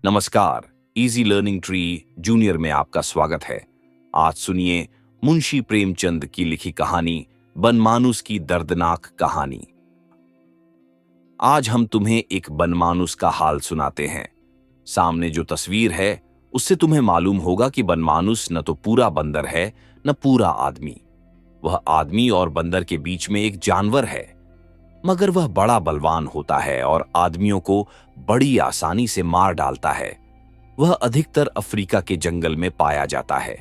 नमस्कार। Easy learning tree junior में आपका स्वागत है। आज सुनिए मुंशी प्रेमचंद की लिखी कहानी बनमानुस की दर्दनाक कहानी। आज हम तुम्हें एक बनमानुस का हाल सुनाते हैं। सामने जो तस्वीर है उससे तुम्हें मालूम होगा कि बनमानुस न तो पूरा बंदर है न पूरा आदमी। वह आदमी और बंदर के बीच में एक जानवर है, मगर वह बड़ा बलवान होता है और आदमियों को बड़ी आसानी से मार डालता है। वह अधिकतर अफ्रीका के जंगल में पाया जाता है।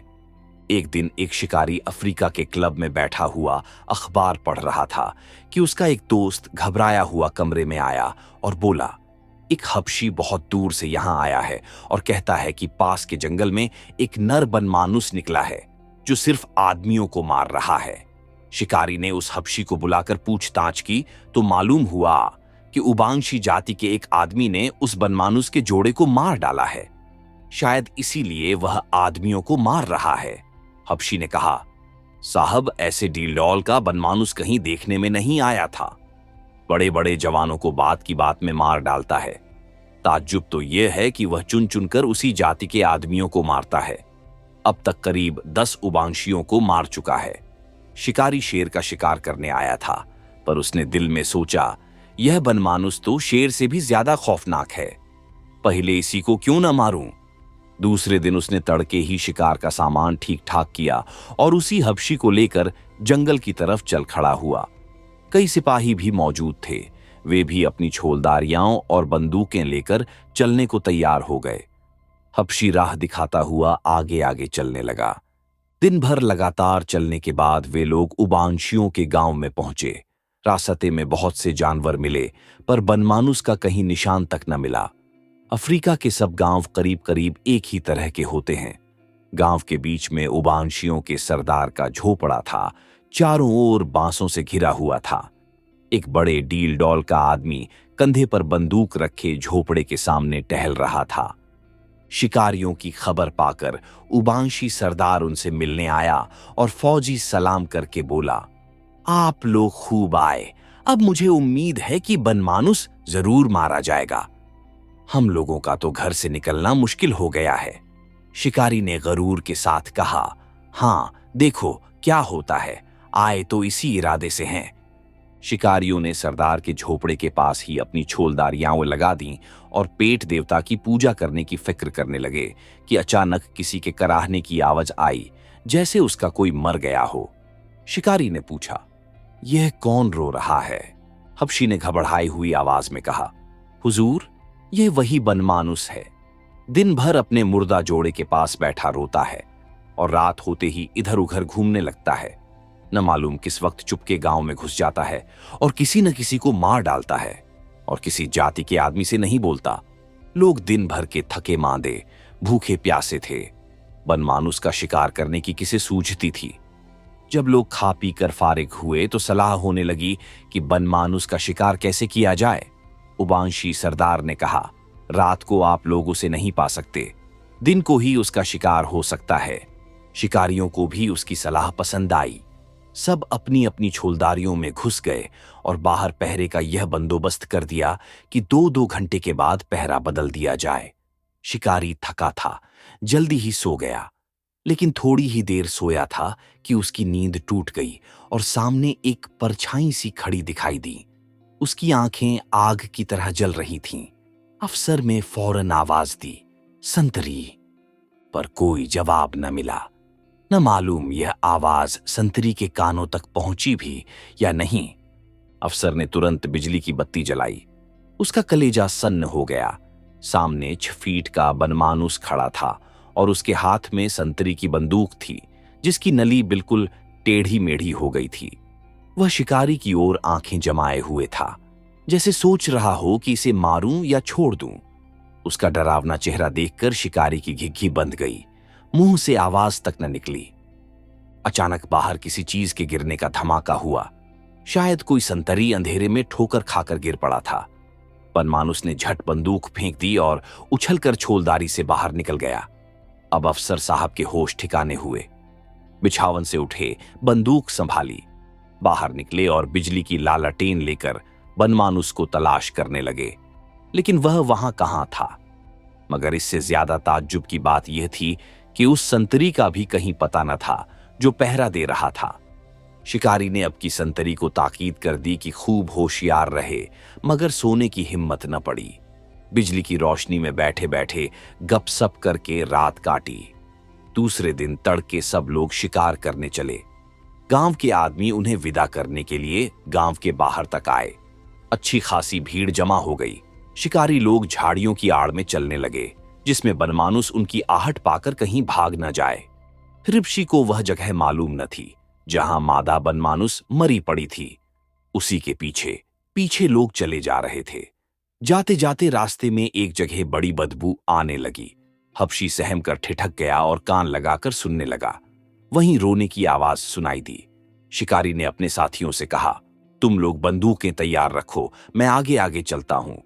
एक दिन एक शिकारी अफ्रीका के क्लब में बैठा हुआ अखबार पढ़ रहा था कि उसका एक दोस्त घबराया हुआ कमरे में आया और बोला, एक हबशी बहुत दूर से यहां आया है और कहता है कि पास के जंगल में एक नर बनमानुस निकला है जो सिर्फ आदमियों को मार रहा है। शिकारी ने उस हबशी को बुलाकर पूछताछ की तो मालूम हुआ कि उबांशी जाति के एक आदमी ने उस बनमानुस के जोड़े को मार डाला है। शायद इसीलिए वह आदमियों को मार रहा है। हबशी ने कहा, साहब, ऐसे डीलडॉल का बनमानुस कहीं देखने में नहीं आया था। बड़े बड़े जवानों को बात की बात में मार डालता है। ताज्जुब तो यह है कि वह चुन चुनकर उसी जाति के आदमियों को मारता है। अब तक करीब 10 उबांशियों को मार चुका है। शिकारी शेर का शिकार करने आया था, पर उसने दिल में सोचा, यह बनमानुस तो शेर से भी ज्यादा खौफनाक है। पहले इसी को क्यों न मारूं। दूसरे दिन उसने तड़के ही शिकार का सामान ठीक ठाक किया और उसी हबशी को लेकर जंगल की तरफ चल खड़ा हुआ। कई सिपाही भी मौजूद थे। वे भी अपनी छोलदारियां और बंदूकें लेकर चलने को तैयार हो गए। हबशी राह दिखाता हुआ आगे आगे चलने लगा। दिन भर लगातार चलने के बाद वे लोग उबांशियों के गांव में पहुंचे। रास्ते में बहुत से जानवर मिले, पर बनमानुस का कहीं निशान तक न मिला। अफ्रीका के सब गांव करीब करीब एक ही तरह के होते हैं। गांव के बीच में उबांशियों के सरदार का झोपड़ा था। चारों ओर बांसों से घिरा हुआ था। एक बड़े डील डॉल का आदमी कंधे पर बंदूक रखे झोपड़े के सामने टहल रहा था। शिकारियों की खबर पाकर उबांशी सरदार उनसे मिलने आया और फौजी सलाम करके बोला, आप लोग खूब आए। अब मुझे उम्मीद है कि बनमानुस जरूर मारा जाएगा। हम लोगों का तो घर से निकलना मुश्किल हो गया है। शिकारी ने गरूर के साथ कहा, हां, देखो क्या होता है, आए तो इसी इरादे से हैं। शिकारियों ने सरदार के झोपड़े के पास ही अपनी छोलदारियां लगा दी और पेट देवता की पूजा करने की फिक्र करने लगे कि अचानक किसी के कराहने की आवाज आई, जैसे उसका कोई मर गया हो। शिकारी ने पूछा, यह कौन रो रहा है? हबशी ने घबराई हुई आवाज में कहा, हुजूर, यह वही बनमानुस है। दिन भर अपने मुर्दा जोड़े के पास बैठा रोता है और रात होते ही इधर उधर घूमने लगता है। न मालूम किस वक्त चुपके गांव में घुस जाता है और किसी न किसी को मार डालता है और किसी जाति के आदमी से नहीं बोलता। लोग दिन भर के थके मांदे, भूखे प्यासे थे। बनमानुस का शिकार करने की किसे सूझती थी। जब लोग खा पी कर फारिग हुए तो सलाह होने लगी कि बनमानुस का शिकार कैसे किया जाए। उबांशी सरदार ने कहा, रात को आप लोग उसे नहीं पा सकते, दिन को ही उसका शिकार हो सकता है। शिकारियों को भी उसकी सलाह पसंद आई। सब अपनी अपनी छोलदारियों में घुस गए और बाहर पहरे का यह बंदोबस्त कर दिया कि 2-2 घंटे के बाद पहरा बदल दिया जाए। शिकारी थका था, जल्दी ही सो गया, लेकिन थोड़ी ही देर सोया था कि उसकी नींद टूट गई और सामने एक परछाई सी खड़ी दिखाई दी। उसकी आंखें आग की तरह जल रही थीं। अफसर में फौरन आवाज दी, संतरी, पर कोई जवाब न मिला। न मालूम यह आवाज संतरी के कानों तक पहुंची भी या नहीं। अफसर ने तुरंत बिजली की बत्ती जलाई। उसका कलेजा सन्न हो गया। सामने 6 फीट का बनमानुस खड़ा था और उसके हाथ में संतरी की बंदूक थी, जिसकी नली बिल्कुल टेढ़ी मेढ़ी हो गई थी। वह शिकारी की ओर आंखें जमाए हुए था, जैसे सोच रहा हो कि इसे मारूं या छोड़ दूं। उसका डरावना चेहरा देखकर शिकारी की घिघी बंध गई। मुंह से आवाज तक न निकली। अचानक बाहर किसी चीज के गिरने का धमाका हुआ। शायद कोई संतरी अंधेरे में ठोकर खाकर गिर पड़ा था। बनमानुस ने झट बंदूक फेंक दी और उछलकर छोलदारी से बाहर निकल गया। अब अफसर साहब के होश ठिकाने हुए। बिछावन से उठे, बंदूक संभाली, बाहर निकले और बिजली की लालटेन लेकर बनमानुस को तलाश करने लगे। लेकिन वह वहां कहां था। मगर इससे ज्यादा ताज्जुब की बात यह थी कि उस संतरी का भी कहीं पता न था जो पहरा दे रहा था। शिकारी ने अब की संतरी को ताकीद कर दी कि खूब होशियार रहे, मगर सोने की हिम्मत न पड़ी। बिजली की रोशनी में बैठे बैठे गपसप करके रात काटी। दूसरे दिन तड़के सब लोग शिकार करने चले। गांव के आदमी उन्हें विदा करने के लिए गांव के बाहर तक आए। अच्छी खासी भीड़ जमा हो गई। शिकारी लोग झाड़ियों की आड़ में चलने लगे, जिसमें बनमानुस उनकी आहट पाकर कहीं भाग न जाए। ऋषि को वह जगह मालूम न थी जहां मादा बनमानुस मरी पड़ी थी। उसी के पीछे पीछे लोग चले जा रहे थे। जाते जाते रास्ते में एक जगह बड़ी बदबू आने लगी। हबशी सहम कर ठिठक गया और कान लगाकर सुनने लगा। वहीं रोने की आवाज सुनाई दी। शिकारी ने अपने साथियों से कहा, तुम लोग बंदूकें तैयार रखो, मैं आगे आगे चलता हूं।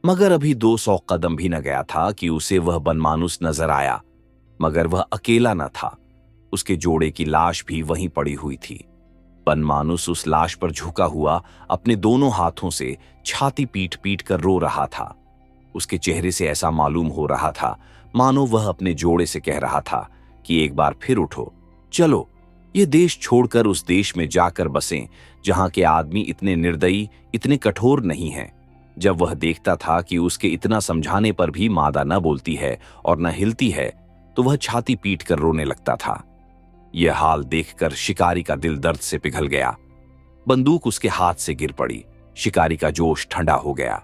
मगर अभी 200 कदम भी न गया था कि उसे वह बनमानुस नजर आया। मगर वह अकेला न था, उसके जोड़े की लाश भी वहीं पड़ी हुई थी। बनमानुस उस लाश पर झुका हुआ अपने दोनों हाथों से छाती पीट पीट कर रो रहा था। उसके चेहरे से ऐसा मालूम हो रहा था मानो वह अपने जोड़े से कह रहा था कि एक बार फिर उठो, चलो ये देश छोड़कर उस देश में जाकर बसें जहां के आदमी इतने निर्दयी, इतने कठोर नहीं हैं। जब वह देखता था कि उसके इतना समझाने पर भी मादा न बोलती है और न हिलती है, तो वह छाती पीट कर रोने लगता था। यह हाल देखकर शिकारी का दिल दर्द से पिघल गया। बंदूक उसके हाथ से गिर पड़ी। शिकारी का जोश ठंडा हो गया।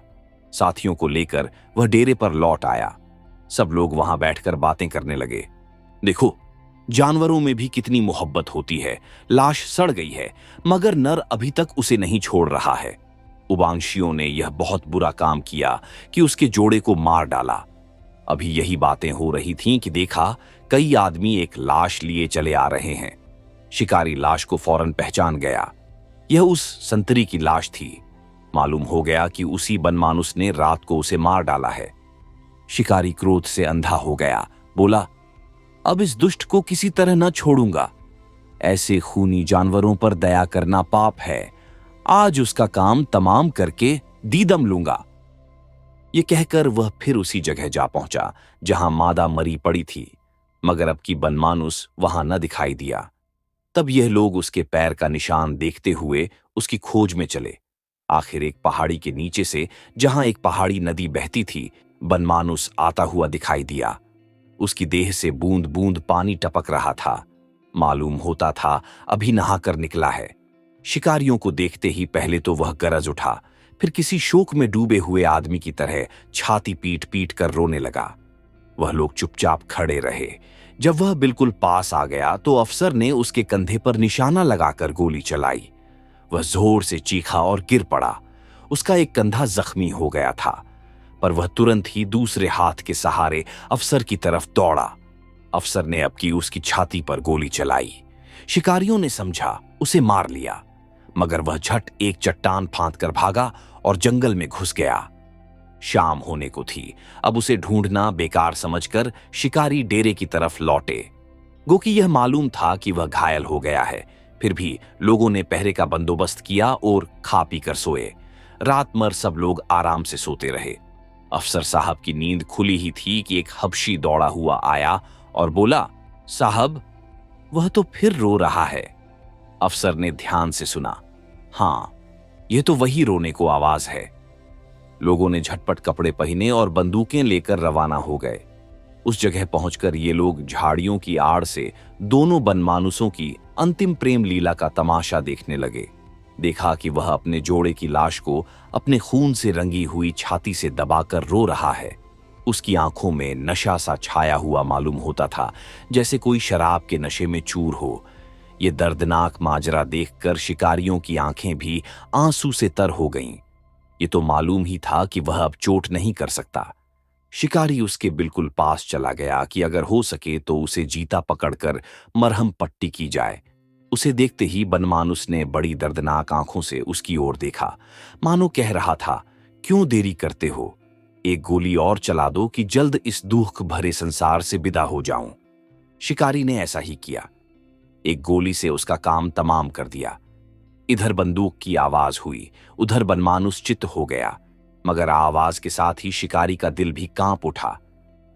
साथियों को लेकर वह डेरे पर लौट आया। सब लोग वहां बैठकर बातें करने लगे। देखो, जानवरों में भी कितनी मोहब्बत होती है। लाश सड़ गई है, मगर नर अभी तक उसे नहीं छोड़ रहा है। उबांशियों ने यह बहुत बुरा काम किया कि उसके जोड़े को मार डाला। अभी यही बातें हो रही थीं कि देखा कई आदमी एक लाश लिए चले आ रहे हैं। शिकारी लाश को फौरन पहचान गया। यह उस संतरी की लाश थी। मालूम हो गया कि उसी बनमानुस ने रात को उसे मार डाला है। शिकारी क्रोध से अंधा हो गया। बोला, अब इस दुष्ट को किसी तरह न छोड़ूंगा। ऐसे खूनी जानवरों पर दया करना पाप है। आज उसका काम तमाम करके दीदम लूंगा। ये कहकर वह फिर उसी जगह जा पहुंचा जहां मादा मरी पड़ी थी, मगर अब की बनमानुस वहां न दिखाई दिया। तब यह लोग उसके पैर का निशान देखते हुए उसकी खोज में चले। आखिर एक पहाड़ी के नीचे से, जहां एक पहाड़ी नदी बहती थी, बनमानुस आता हुआ दिखाई दिया। उसकी देह से बूंद बूंद पानी टपक रहा था। मालूम होता था अभी नहाकर निकला है। शिकारियों को देखते ही पहले तो वह गरज उठा, फिर किसी शोक में डूबे हुए आदमी की तरह छाती पीट पीट कर रोने लगा। वह लोग चुपचाप खड़े रहे। जब वह बिल्कुल पास आ गया तो अफसर ने उसके कंधे पर निशाना लगाकर गोली चलाई। वह जोर से चीखा और गिर पड़ा। उसका एक कंधा जख्मी हो गया था, पर वह तुरंत ही दूसरे हाथ के सहारे अफसर की तरफ दौड़ा। अफसर ने अब की उसकी छाती पर गोली चलाई। शिकारियों ने समझा उसे मार लिया, मगर वह झट एक चट्टान फांद कर भागा और जंगल में घुस गया। शाम होने को थी। अब उसे ढूंढना बेकार समझकर शिकारी डेरे की तरफ लौटे। गो कि यह मालूम था कि वह घायल हो गया है, फिर भी लोगों ने पहरे का बंदोबस्त किया और खा पी कर सोए। रात मर सब लोग आराम से सोते रहे। अफसर साहब की नींद खुली ही थी कि एक हबशी दौड़ा हुआ आया और बोला, साहब, वह तो फिर रो रहा है। अफसर ने ध्यान से सुना। हाँ, यह तो वही रोने को आवाज है। लोगों ने झटपट कपड़े पहने और बंदूकें लेकर रवाना हो गए। उस जगह पहुंचकर ये लोग झाड़ियों की आड़ से दोनों बनमानुसों की अंतिम प्रेम लीला का तमाशा देखने लगे। देखा कि वह अपने जोड़े की लाश को अपने खून से रंगी हुई छाती से दबाकर रो रहा है। उसकी आंखों में नशा सा छाया हुआ मालूम होता था, जैसे कोई शराब के नशे में चूर हो। ये दर्दनाक माजरा देखकर शिकारियों की आंखें भी आंसू से तर हो गईं। ये तो मालूम ही था कि वह अब चोट नहीं कर सकता। शिकारी उसके बिल्कुल पास चला गया कि अगर हो सके तो उसे जीता पकड़कर मरहम पट्टी की जाए। उसे देखते ही बनमानुस ने बड़ी दर्दनाक आंखों से उसकी ओर देखा, मानो कह रहा था, क्यों देरी करते हो? एक गोली और चला दो कि जल्द इस दुख भरे संसार से विदा हो जाऊं। शिकारी ने ऐसा ही किया। एक गोली से उसका काम तमाम कर दिया। इधर बंदूक की आवाज हुई, उधर बनमानुस चित्त हो गया, मगर आवाज के साथ ही शिकारी का दिल भी कांप उठा।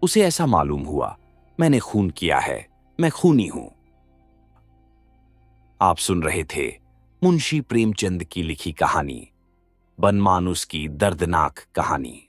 उसे ऐसा मालूम हुआ, मैंने खून किया है, मैं खूनी हूं। आप सुन रहे थे मुंशी प्रेमचंद की लिखी कहानी बनमानुस की दर्दनाक कहानी।